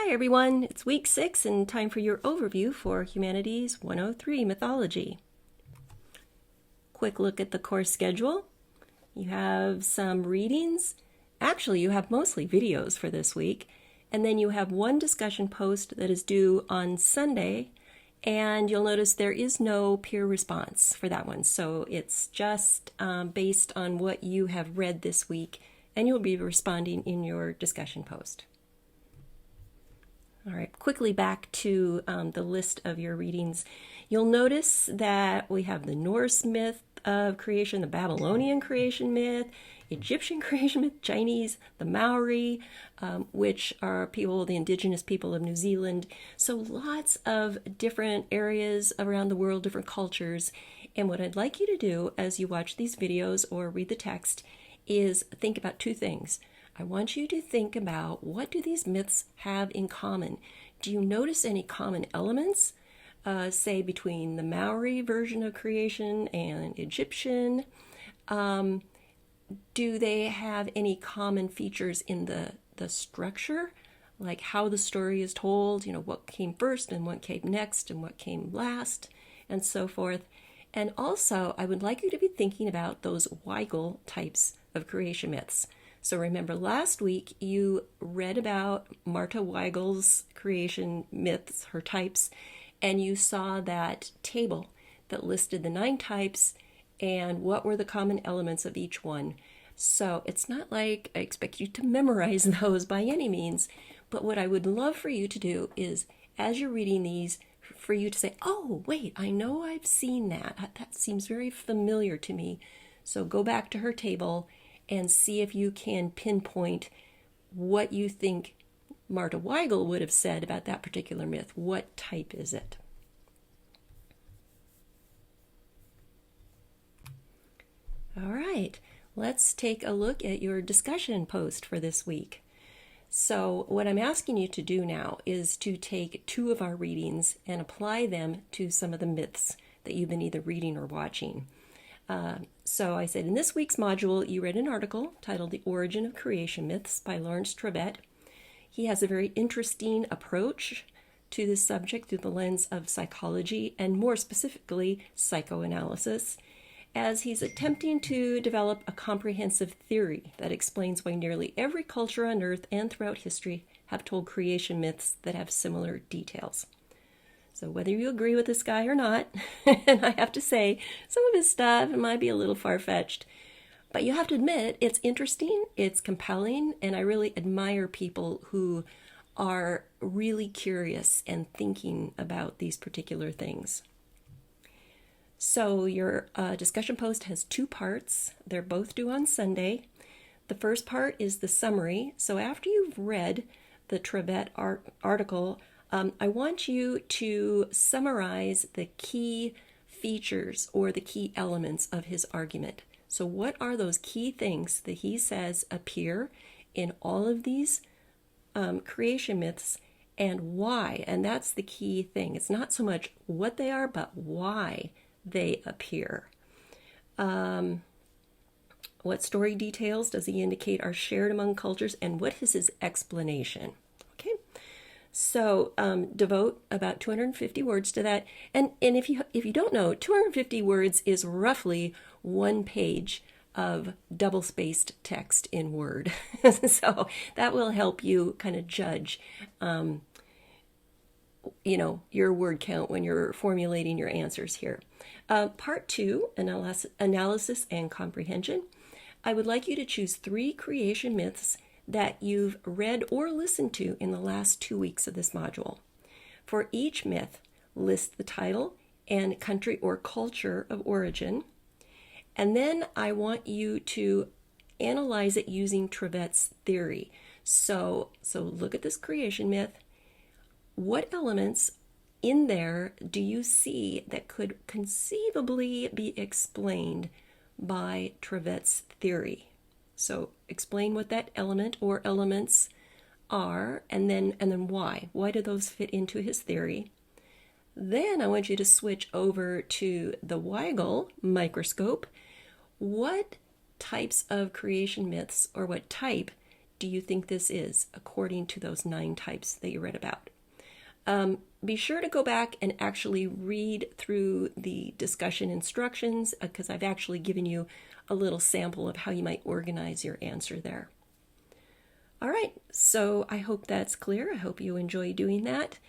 Hi everyone, it's week 6 and time for your overview for Humanities 103 Mythology. Quick look at the course schedule. You have some readings. Actually, you have mostly videos for this week. And then you have one discussion post that is due on Sunday. And you'll notice there is no peer response for that one. So it's just based on what you have read this week. And you'll be responding in your discussion post. All right, quickly back to the list of your readings. You'll notice that we have the Norse myth of creation, the Babylonian creation myth, Egyptian creation myth, Chinese, the Maori, which are the indigenous people of New Zealand. So lots of different areas around the world, different cultures. And what I'd like you to do as you watch these videos or read the text is think about two things. I want you to think about, what do these myths have in common? Do you notice any common elements, say between the Maori version of creation and Egyptian? Do they have any common features in the structure, like how the story is told, what came first and what came next and what came last, and so forth? And also, I would like you to be thinking about those Weigel types of creation myths. So remember, last week you read about Martha Weigel's creation myths, her types, and you saw that table that listed the 9 types and what were the common elements of each one. So it's not like I expect you to memorize those by any means, but what I would love for you to do is, as you're reading these, for you to say, oh, wait, I know I've seen that. That seems very familiar to me. So go back to her table and see if you can pinpoint what you think Martha Weigel would have said about that particular myth. What type is it? All right, let's take a look at your discussion post for this week. So what I'm asking you to do now is to take 2 of our readings and apply them to some of the myths that you've been either reading or watching. So I said in this week's module, you read an article titled The Origin of Creation Myths by Lawrence Trevett. He has a very interesting approach to this subject through the lens of psychology and more specifically psychoanalysis, as he's attempting to develop a comprehensive theory that explains why nearly every culture on Earth and throughout history have told creation myths that have similar details. So whether you agree with this guy or not, and I have to say, some of his stuff might be a little far-fetched, but you have to admit it's interesting, it's compelling, and I really admire people who are really curious and thinking about these particular things. So your discussion post has 2 parts. They're both due on Sunday. The first part is the summary. So after you've read the Trevett article, I want you to summarize the key features or the key elements of his argument. So what are those key things that he says appear in all of these creation myths, and why? And that's the key thing. It's not so much what they are, but why they appear. What story details does he indicate are shared among cultures, and what is his explanation? Okay. So devote about 250 words to that. And if you don't know, 250 words is roughly 1 page of double-spaced text in Word. So that will help you kind of judge, your word count when you're formulating your answers here. Part 2, analysis and comprehension. I would like you to choose 3 creation myths that you've read or listened to in the last 2 weeks of this module. For each myth, list the title and country or culture of origin. And then I want you to analyze it using Trevett's theory. So look at this creation myth. What elements in there do you see that could conceivably be explained by Trevett's theory? So explain what that element or elements are, and then why. Why do those fit into his theory? Then I want you to switch over to the Weigel microscope. What types of creation myths, or what type, do you think this is according to those 9 types that you read about? Be sure to go back and actually read through the discussion instructions because I've actually given you a little sample of how you might organize your answer there. All right, so I hope that's clear. I hope you enjoy doing that.